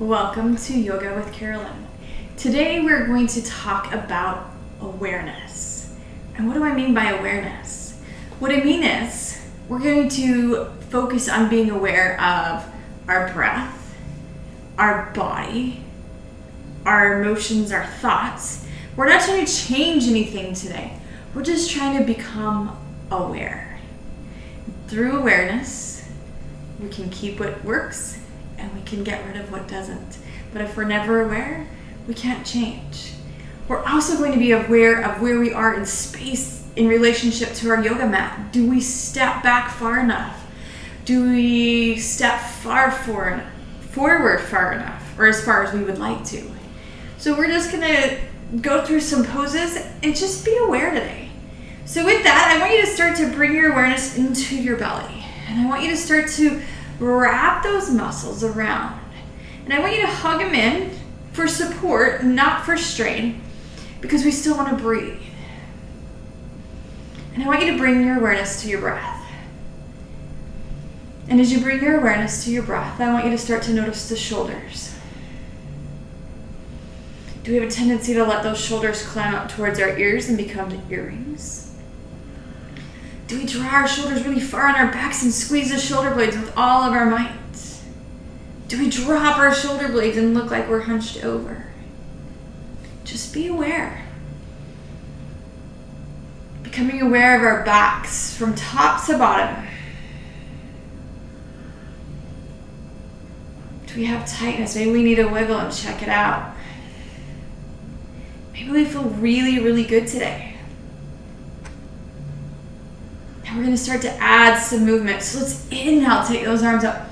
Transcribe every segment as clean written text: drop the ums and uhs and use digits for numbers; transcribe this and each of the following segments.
Welcome to Yoga with Carolyn. Today we're going to talk about awareness. And what do I mean by awareness? What I mean is we're going to focus on being aware of our breath, our body, our emotions, our thoughts. We're not trying to change anything today. We're just trying to become aware. Through awareness, we can keep what works and we can get rid of what doesn't. But if we're never aware, we can't change. We're also going to be aware of where we are in space in relationship to our yoga mat. Do we step back far enough? Do we step forward far enough, or as far as we would like to? So we're just gonna go through some poses and just be aware today. So with that, I want you to start to bring your awareness into your belly. And I want you to start to wrap those muscles around. And I want you to hug them in for support, not for strain, because we still want to breathe. And I want you to bring your awareness to your breath. And as you bring your awareness to your breath, I want you to start to notice the shoulders. Do we have a tendency to let those shoulders climb up towards our ears and become earrings? Do we draw our shoulders really far on our backs and squeeze the shoulder blades with all of our might? Do we drop our shoulder blades and look like we're hunched over? Just be aware. Becoming aware of our backs from top to bottom. Do we have tightness? Maybe we need a wiggle and check it out. Maybe we feel really, really good today. And we're going to start to add some movement. So let's inhale, take those arms up.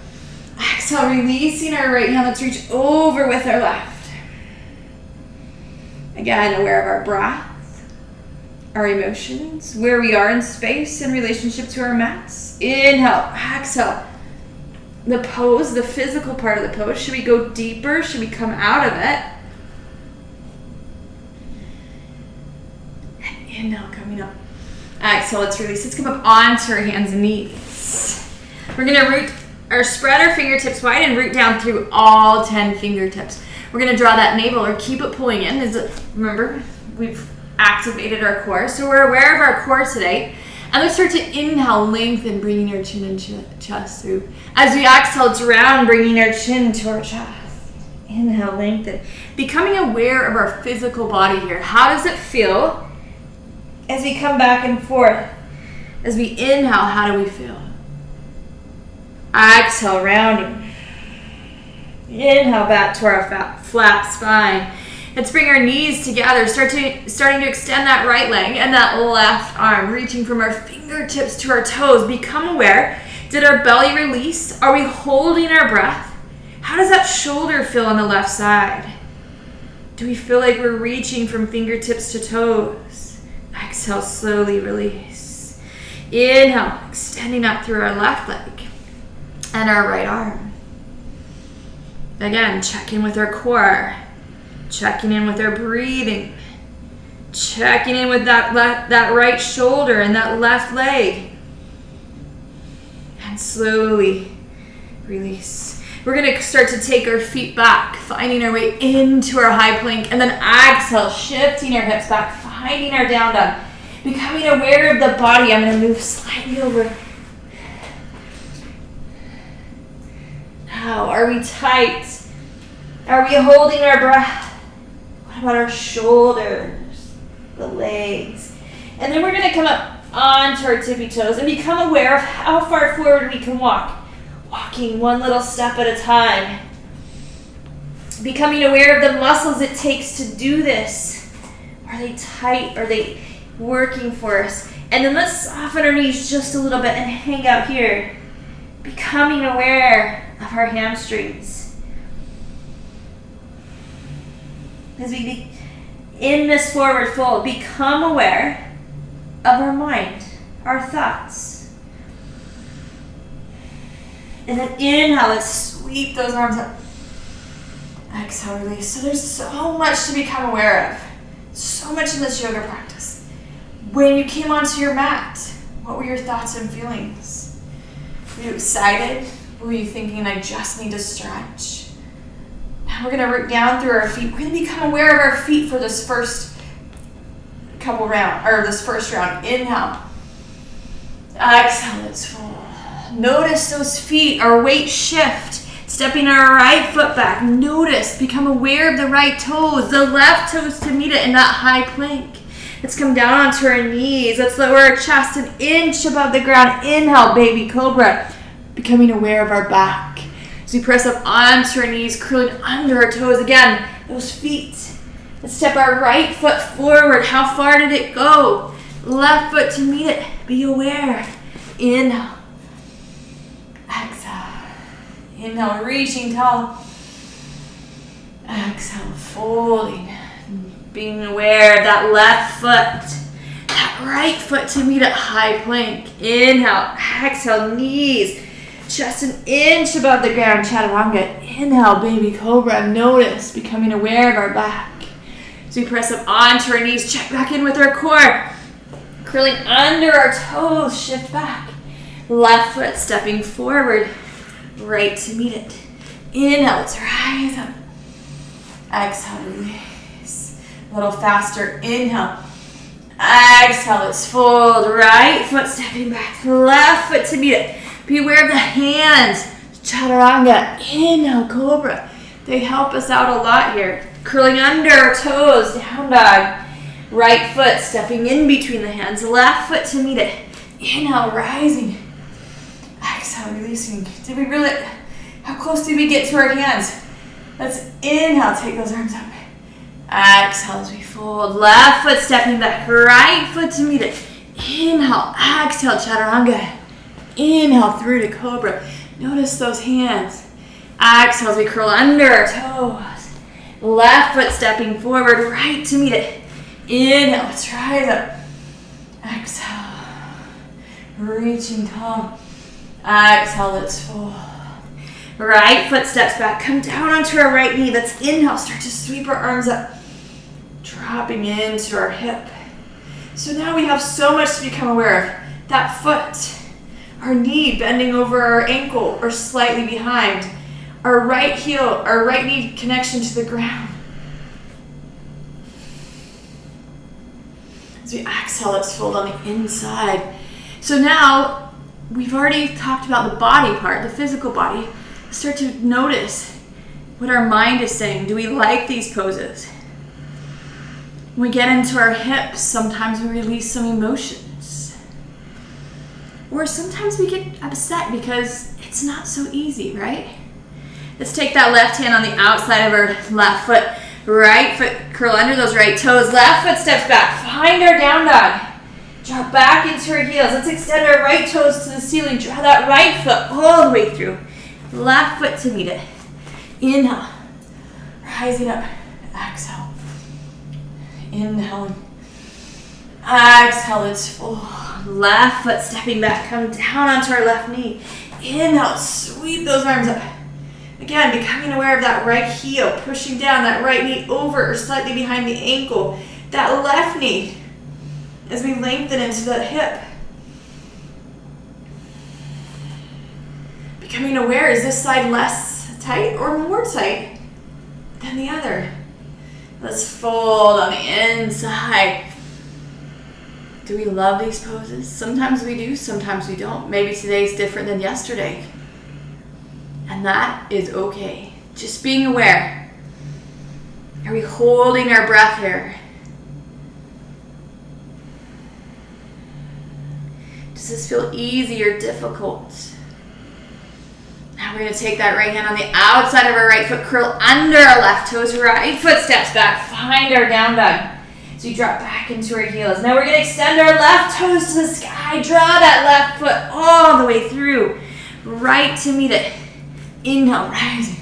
Exhale, releasing our right hand. Let's reach over with our left. Again, aware of our breath, our emotions, where we are in space in relationship to our mats. Inhale, exhale. The pose, the physical part of the pose. Should we go deeper? Should we come out of it? And inhale, coming up. Exhale, let's release. Let's come up onto our hands and knees. We're going to spread our fingertips wide and root down through all 10 fingertips. We're going to draw that navel or keep it pulling in. Remember, we've activated our core. So we're aware of our core today. And let's start to inhale, lengthen, bringing our chin and chest through. As we exhale, drown, bringing our chin to our chest. Inhale, lengthen. Becoming aware of our physical body here. How does it feel as we come back and forth? As we inhale, how do we feel? Exhale, rounding. Inhale, back to our flat spine. Let's bring our knees together, starting to extend that right leg and that left arm, reaching from our fingertips to our toes. Become aware. Did our belly release? Are we holding our breath? How does that shoulder feel on the left side? Do we feel like we're reaching from fingertips to toes? Exhale, slowly release. Inhale, extending up through our left leg and our right arm. Again, check in with our core. Checking in with our breathing. Checking in with that right shoulder and that left leg. And slowly release. We're going to start to take our feet back, finding our way into our high plank. And then exhale, shifting our hips back, finding our down dog. Becoming aware of the body. I'm going to move slightly over. Now, are we tight? Are we holding our breath? What about our shoulders, the legs? And then we're going to come up onto our tippy toes and become aware of how far forward we can walk. Walking one little step at a time. Becoming aware of the muscles it takes to do this. Are they tight? Are they working for us? And then let's soften our knees just a little bit and hang out here. Becoming aware of our hamstrings. As we be in this forward fold, become aware of our mind, our thoughts. And then inhale, let's sweep those arms up. Exhale, release. So there's so much to become aware of. So much in this yoga practice. When you came onto your mat, what were your thoughts and feelings? Were you excited? Were you thinking, I just need to stretch? Now we're going to root down through our feet. We're going to become aware of our feet for this first round. Inhale. Exhale, it's full. Notice those feet, our weight shift. Stepping our right foot back. Notice, become aware of the right toes, the left toes to meet it in that high plank. Let's come down onto our knees. Let's lower our chest an inch above the ground. Inhale, baby cobra. Becoming aware of our back. As we press up onto our knees, curling under our toes. Again, those feet. Let's step our right foot forward. How far did it go? Left foot to meet it. Be aware. Inhale. Exhale. Inhale, reaching tall. Exhale, folding. Being aware of that left foot. That right foot to meet at high plank. Inhale, exhale, knees. Just an inch above the ground, chaturanga. Inhale, baby cobra. Notice, becoming aware of our back. As we press up onto our knees, check back in with our core. Curling under our toes, shift back. Left foot stepping forward, right to meet it. Inhale, let's rise up. Exhale, release. A little faster, inhale. Exhale, let's fold. Right foot stepping back, left foot to meet it. Be aware of the hands. Chaturanga. Inhale, cobra. They help us out a lot here. Curling under our toes. Down dog. Right foot stepping in between the hands. Left foot to meet it. Inhale, rising. Exhale, releasing. How close did we get to our hands? Let's inhale. Take those arms up. Exhale as we fold. Left foot stepping back. Right foot to meet it. Inhale. Exhale, chaturanga. Inhale through to cobra. Notice those hands. Exhale as we curl under our toes. Left foot stepping forward, right to meet it. Inhale, let's rise up. Exhale. Reaching tall. Exhale, let's fold. Right foot steps back. Come down onto our right knee. Let's inhale. Start to sweep our arms up. Dropping into our hip. So now we have so much to become aware of. That foot. Our knee bending over our ankle or slightly behind. Our right heel, our right knee connection to the ground. As we exhale, let's fold on the inside. So now, we've already talked about the body part, the physical body. Start to notice what our mind is saying. Do we like these poses? When we get into our hips, sometimes we release some emotions. Or sometimes we get upset because it's not so easy, right? Let's take that left hand on the outside of our left foot. Right foot, curl under those right toes. Left foot steps back. Find our down dog. Drop back into our heels. Let's extend our right toes to the ceiling. Draw that right foot all the way through. Left foot to meet it. Inhale. Rising up. Exhale. Inhaling. Exhale, it's full. Left foot stepping back. Come down onto our left knee. Inhale, sweep those arms up. Again, becoming aware of that right heel, pushing down that right knee over or slightly behind the ankle. That left knee as we lengthen into the hip. Becoming aware, is this side less tight or more tight than the other? Let's fold on the inside. Do we love these poses? Sometimes we do, sometimes we don't. Maybe today's different than yesterday. And that is okay. Just being aware. Are we holding our breath here? Does this feel easy or difficult? Now we're going to take that right hand on the outside of our right foot, curl under our left toes, right foot steps back, find our down dog. So we drop back into our heels. Now we're going to extend our left toes to the sky, draw that left foot all the way through, right to meet it. Inhale, rising.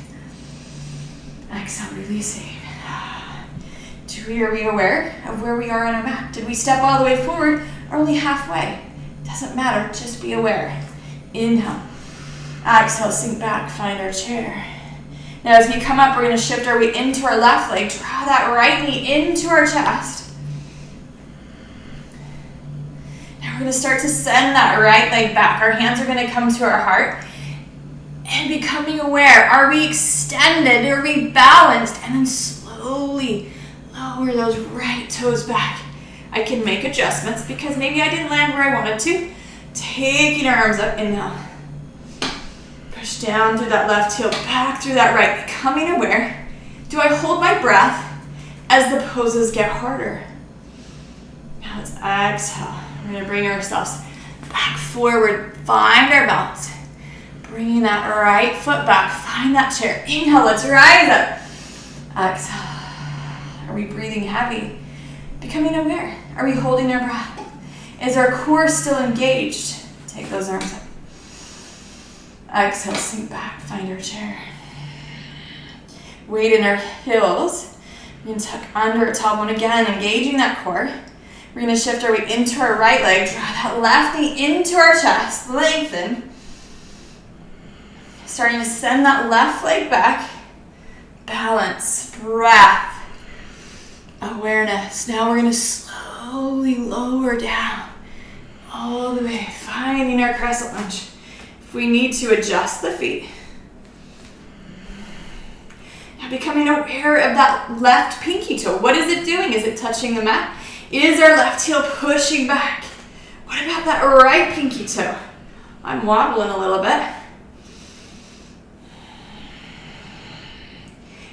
Exhale, releasing. Are we aware of where we are on our mat? Did we step all the way forward or only halfway? Doesn't matter, just be aware. Inhale. Exhale, sink back, find our chair. Now as we come up, we're going to shift our weight into our left leg. Draw that right knee into our chest. Now we're going to start to send that right leg back. Our hands are going to come to our heart. And becoming aware, are we extended, are we balanced? And then slowly lower those right toes back. I can make adjustments because maybe I didn't land where I wanted to. Taking our arms up, inhale. Push down through that left heel, back through that right. Becoming aware. Do I hold my breath as the poses get harder? Now let's exhale. We're going to bring ourselves back forward. Find our balance. Bringing that right foot back. Find that chair. Inhale, let's rise up. Exhale. Are we breathing heavy? Becoming aware. Are we holding our breath? Is our core still engaged? Take those arms up. Exhale, sink back. Find our chair. Weight in our heels. We can tuck under our tailbone again, engaging that core. We're going to shift our weight into our right leg. Draw that left knee into our chest. Lengthen. Starting to send that left leg back. Balance, breath, awareness. Now we're going to slowly lower down all the way, finding our crescent lunge. If we need to adjust the feet. Now becoming aware of that left pinky toe. What is it doing? Is it touching the mat? Is our left heel pushing back? What about that right pinky toe? I'm wobbling a little bit.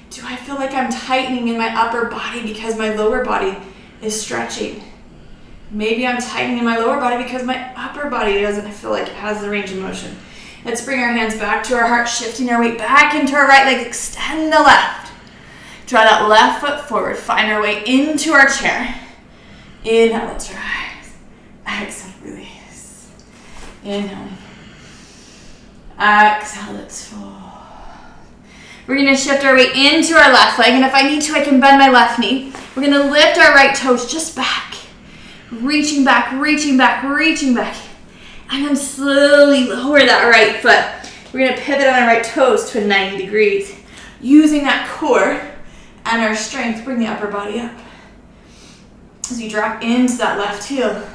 Do I feel like I'm tightening in my upper body because my lower body is stretching? Maybe I'm tightening in my lower body because my upper body doesn't feel like it has the range of motion. Let's bring our hands back to our heart, shifting our weight back into our right leg. Extend the left. Draw that left foot forward. Find our way into our chair. Inhale, let's rise. Exhale, release. Inhale. Exhale, let's fold. We're going to shift our weight into our left leg, and if I need to, I can bend my left knee. We're going to lift our right toes just back. Reaching back, reaching back, reaching back. And then slowly lower that right foot. We're going to pivot on our right toes to a 90 degrees. Using that core and our strength, bring the upper body up. As you drop into that left heel.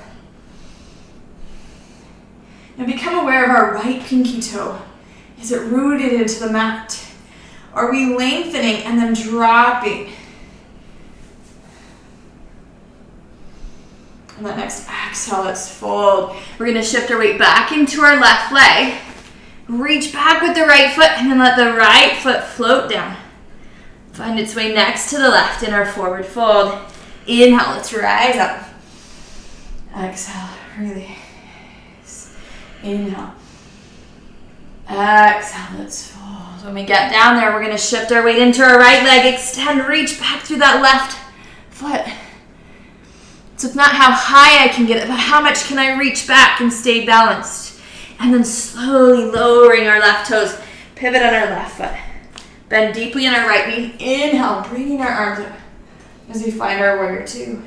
Now become aware of our right pinky toe. Is it rooted into the mat? Are we lengthening and then dropping? On that next exhale, let's fold. We're going to shift our weight back into our left leg. Reach back with the right foot and then let the right foot float down. Find its way next to the left in our forward fold. Inhale, let's rise up. Exhale, release. Inhale. Exhale, let's fold. When we get down there, we're going to shift our weight into our right leg. Extend, reach back through that left foot. So it's not how high I can get it, but how much can I reach back and stay balanced. And then slowly lowering our left toes. Pivot on our left foot. Bend deeply in our right knee. Inhale, bringing our arms up as we find our warrior two.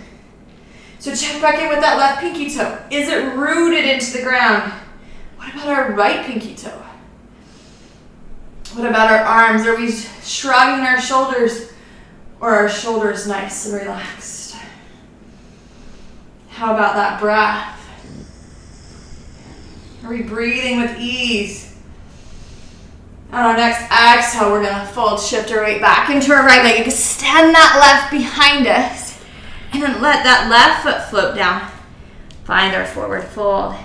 So check back in with that left pinky toe. Is it rooted into the ground? What about our right pinky toe? What about our arms? Are we shrugging our shoulders or are our shoulders nice and relaxed? How about that breath? Are we breathing with ease? On our next exhale, we're going to fold, shift our weight back into our right leg. Extend that left behind us. And then let that left foot float down. Find our forward fold.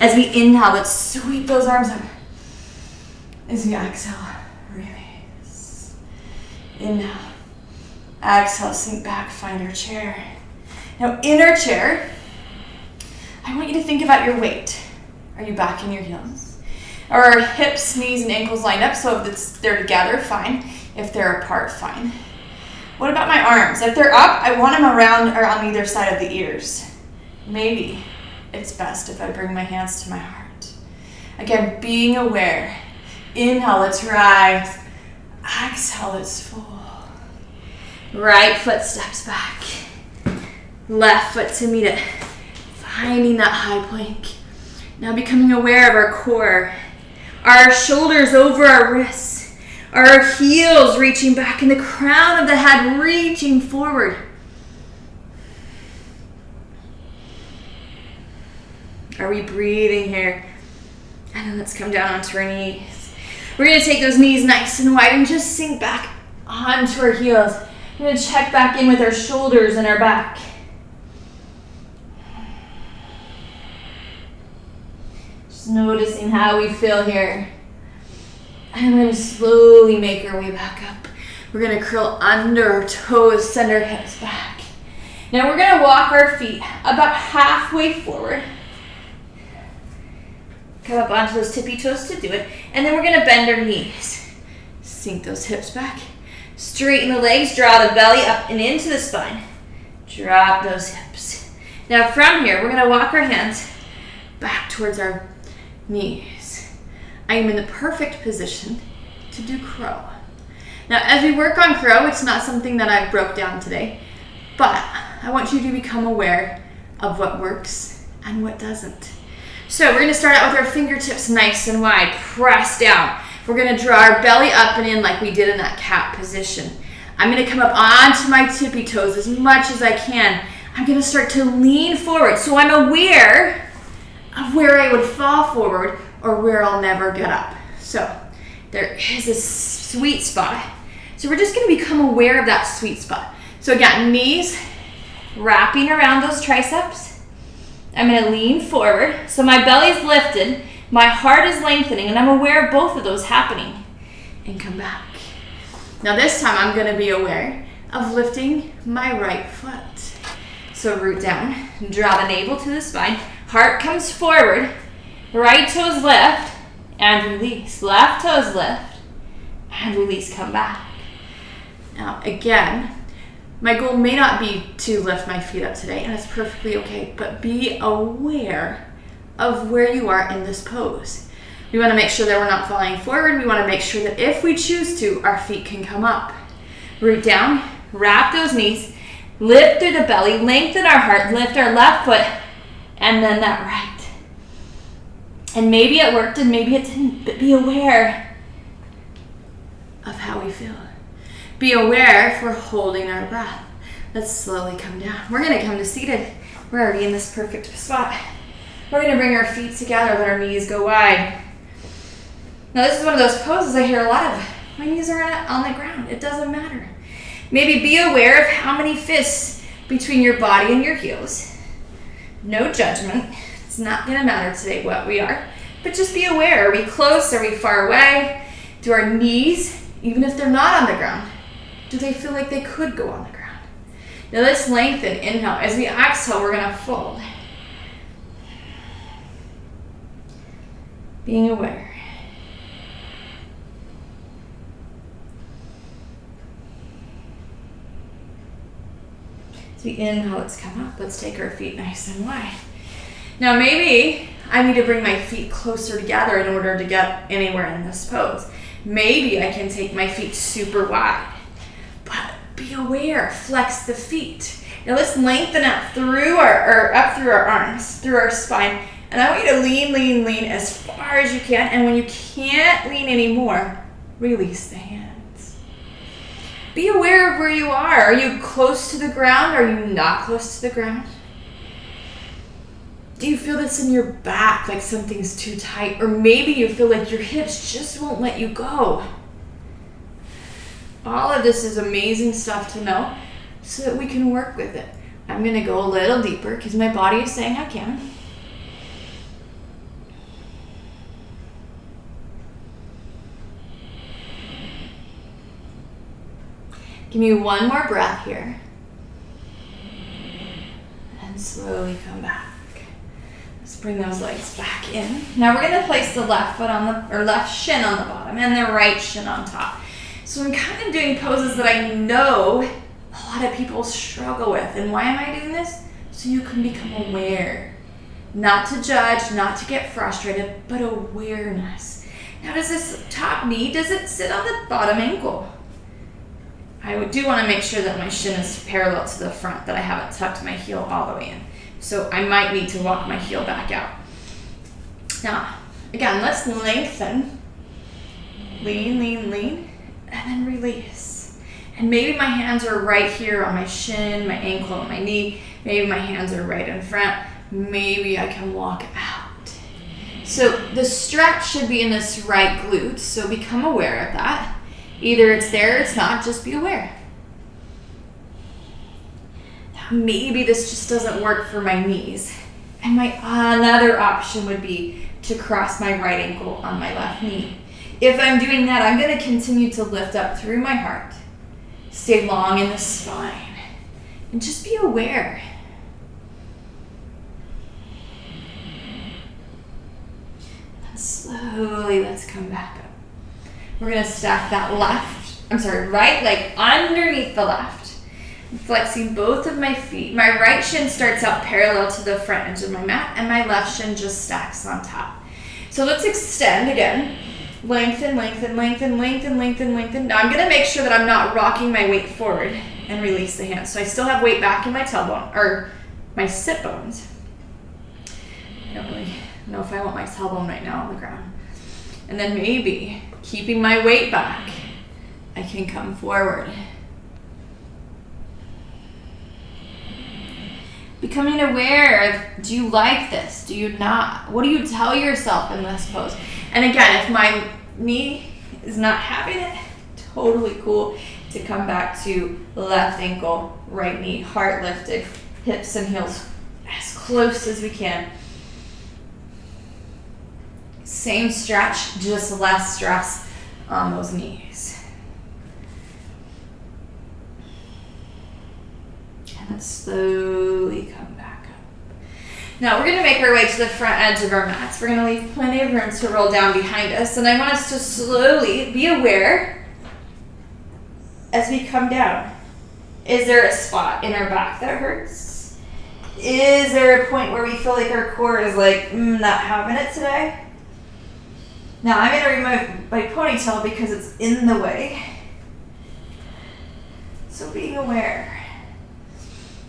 As we inhale, let's sweep those arms up. As we exhale, release. Inhale. Exhale, sink back, find our chair. Now in our chair, I want you to think about your weight. Are you back in your heels? Are our hips, knees, and ankles lined up? So if they're together, fine. If they're apart, fine. What about my arms? If they're up, I want them around or on either side of the ears. Maybe it's best if I bring my hands to my heart. Again, being aware. Inhale, let's rise. Exhale, let's fold. Right foot steps back. Left foot to meet it. Finding that high plank. Now becoming aware of our core. Our shoulders over our wrists. Our heels reaching back and the crown of the head reaching forward. Are we breathing here? And then let's come down onto our knees. We're gonna take those knees nice and wide and just sink back onto our heels. We're gonna check back in with our shoulders and our back. Just noticing how we feel here. And we're gonna slowly make our way back up. We're gonna curl under our toes, send our hips back. Now we're gonna walk our feet about halfway forward. Come up onto those tippy toes to do it. And then we're gonna bend our knees. Sink those hips back. Straighten the legs, draw the belly up and into the spine. Drop those hips. Now from here, we're gonna walk our hands back towards our knees. I am in the perfect position to do crow. Now as we work on crow, it's not something that I broke down today, but I want you to become aware of what works and what doesn't. So we're gonna start out with our fingertips nice and wide, press down. We're gonna draw our belly up and in like we did in that cat position. I'm gonna come up onto my tippy toes as much as I can. I'm gonna start to lean forward so I'm aware of where I would fall forward or where I'll never get up. So there is a sweet spot. So we're just gonna become aware of that sweet spot. So again, knees wrapping around those triceps. I'm gonna lean forward. So my belly's lifted, my heart is lengthening, and I'm aware of both of those happening. And come back. Now this time I'm gonna be aware of lifting my right foot. So root down, draw the navel to the spine, heart comes forward, right toes lift, and release. Left toes lift, and release, come back. Now again, my goal may not be to lift my feet up today, and it's perfectly okay, but be aware of where you are in this pose. We wanna make sure that we're not falling forward. We wanna make sure that if we choose to, our feet can come up. Root down, wrap those knees, lift through the belly, lengthen our heart, lift our left foot, and then that right. And maybe it worked and maybe it didn't, but be aware of how we feel. Be aware if we're holding our breath. Let's slowly come down. We're gonna come to seated. We're already in this perfect spot. We're gonna bring our feet together, let our knees go wide. Now this is one of those poses I hear a lot of. My knees are on the ground. It doesn't matter. Maybe be aware of how many fists between your body and your heels. No judgment. It's not gonna matter today what we are, but just be aware. Are we close? Are we far away? Do our knees, even if they're not on the ground, do they feel like they could go on the ground? Now let's lengthen, inhale. As we exhale, we're gonna fold. Being aware. As we inhale, let's come up. Let's take our feet nice and wide. Now maybe I need to bring my feet closer together in order to get anywhere in this pose. Maybe I can take my feet super wide. But be aware, flex the feet. Now let's lengthen up through our arms, through our spine. And I want you to lean, lean, lean as far as you can. And when you can't lean anymore, release the hands. Be aware of where you are. Are you close to the ground? Are you not close to the ground? Do you feel this in your back, like something's too tight? Or maybe you feel like your hips just won't let you go. All of this is amazing stuff to know so that we can work with it. I'm gonna go a little deeper because my body is saying I can. Give me one more breath here. And slowly come back. Let's bring those legs back in. Now we're gonna place the left foot left shin on the bottom and the right shin on top. So I'm kind of doing poses that I know a lot of people struggle with. And why am I doing this? So you can become aware. Not to judge, not to get frustrated, but awareness. Now does this top knee, does it sit on the bottom ankle? I do want to make sure that my shin is parallel to the front, that I haven't tucked my heel all the way in. So I might need to walk my heel back out. Now, again, let's lengthen. Lean, lean, lean, and then release. And maybe my hands are right here on my shin, my ankle, and my knee. Maybe my hands are right in front. Maybe I can walk out. So the stretch should be in this right glute, so become aware of that. Either it's there or it's not, just be aware. Now maybe this just doesn't work for my knees. And my another option would be to cross my right ankle on my left knee. If I'm doing that, I'm going to continue to lift up through my heart. Stay long in the spine. And just be aware. Slowly, let's come back up. We're going to stack that right leg underneath the left. I'm flexing both of my feet. My right shin starts out parallel to the front edge of my mat, and my left shin just stacks on top. So let's extend again. Lengthen, lengthen, lengthen, lengthen, lengthen, lengthen. Now I'm going to make sure that I'm not rocking my weight forward and release the hands. So I still have weight back in my tailbone, or my sit bones. I don't really know if I want my tailbone right now on the ground. And then maybe, keeping my weight back, I can come forward. Becoming aware of, do you like this? Do you not? What do you tell yourself in this pose? And again, if my knee is not having it, totally cool to come back to left ankle, right knee, heart lifted, hips and heels as close as we can. Same stretch, just less stress on those knees. And then slowly come back up. Now we're going to make our way to the front edge of our mats. We're going to leave plenty of room to roll down behind us. And I want us to slowly be aware as we come down. Is there a spot in our back that hurts? Is there a point where we feel like our core is like, not having it today? Now I'm going to remove my ponytail because it's in the way. So being aware.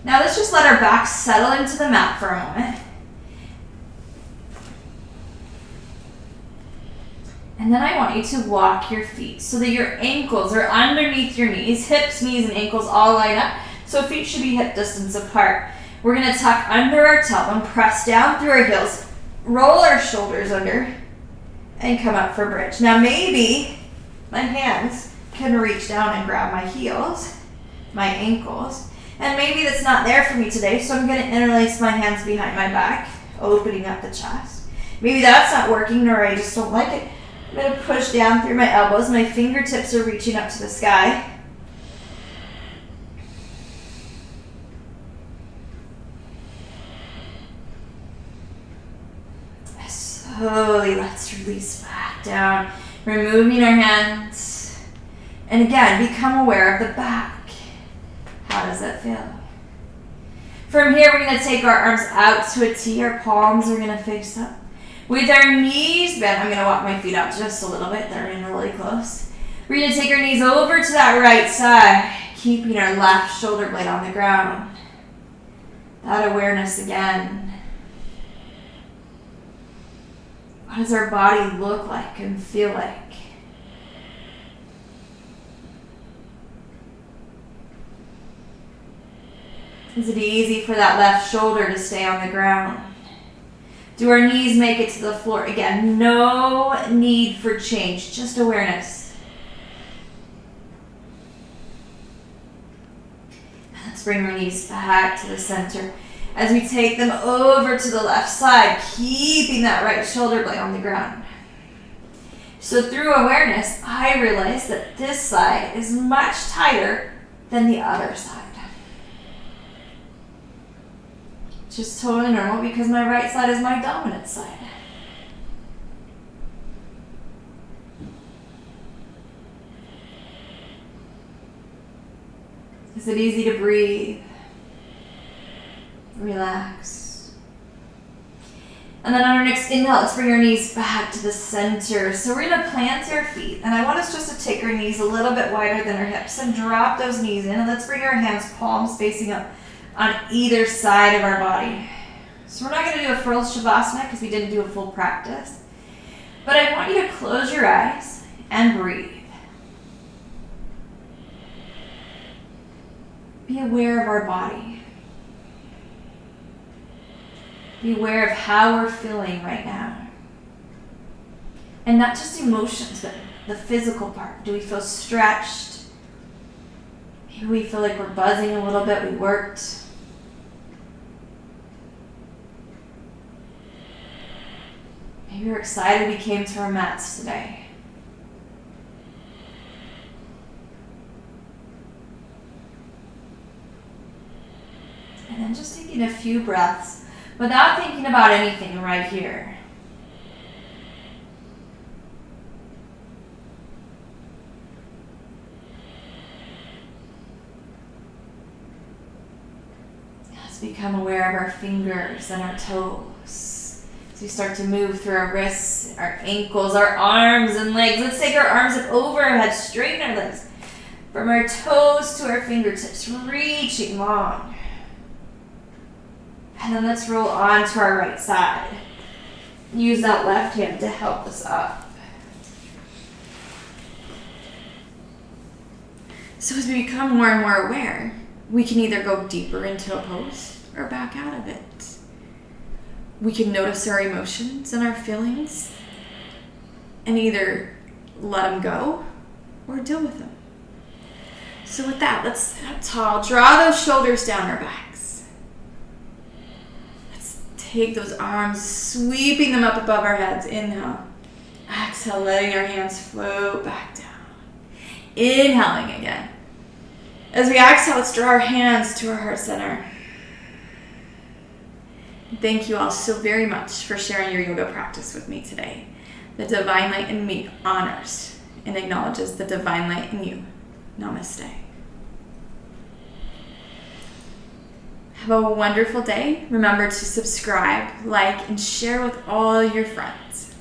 Now let's just let our back settle into the mat for a moment. And then I want you to walk your feet so that your ankles are underneath your knees. Hips, knees, and ankles all line up. So feet should be hip distance apart. We're going to tuck under our tailbone, press down through our heels, roll our shoulders under, and come up for bridge. Now maybe my hands can reach down and grab my heels, my ankles, and maybe that's not there for me today, so I'm going to interlace my hands behind my back, opening up the chest. Maybe that's not working, or I just don't like it. I'm going to push down through my elbows. My fingertips are reaching up to the sky. Slowly, let's release back down, removing our hands. And again, become aware of the back. How does that feel? From here, we're going to take our arms out to a T. Our palms are going to face up. With our knees bent, I'm going to walk my feet out just a little bit. They're in really close. We're going to take our knees over to that right side, keeping our left shoulder blade on the ground. That awareness again. What does our body look like and feel like? Is it easy for that left shoulder to stay on the ground? Do our knees make it to the floor? Again, no need for change, just awareness. Let's bring our knees back to the center as we take them over to the left side, keeping that right shoulder blade on the ground. So through awareness, I realize that this side is much tighter than the other side. Just totally normal because my right side is my dominant side. Is it easy to breathe? Relax. And then on our next inhale, let's bring our knees back to the center. So we're going to plant our feet. And I want us just to take our knees a little bit wider than our hips and drop those knees in. And let's bring our hands, palms facing up on either side of our body. So we're not going to do a full shavasana because we didn't do a full practice. But I want you to close your eyes and breathe. Be aware of our body. Be aware of how we're feeling right now. And not just emotions, but the physical part. Do we feel stretched? Maybe we feel like we're buzzing a little bit. We worked. Maybe we're excited we came to our mats today. And then just taking a few breaths without thinking about anything right here. Let's become aware of our fingers and our toes. As we start to move through our wrists, our ankles, our arms and legs. Let's take our arms up over our head, straighten our legs. From our toes to our fingertips, reaching long. And then let's roll on to our right side. Use that left hand to help us up. So as we become more and more aware, we can either go deeper into a pose or back out of it. We can notice our emotions and our feelings and either let them go or deal with them. So with that, let's sit up tall, draw those shoulders down our backs. Let's take those arms, sweeping them up above our heads. Inhale. Exhale, letting our hands float back down. Inhaling again. As we exhale, let's draw our hands to our heart center. Thank you all so very much for sharing your yoga practice with me today. The divine light in me honors and acknowledges the divine light in you. Namaste. Have a wonderful day. Remember to subscribe, like, and share with all your friends.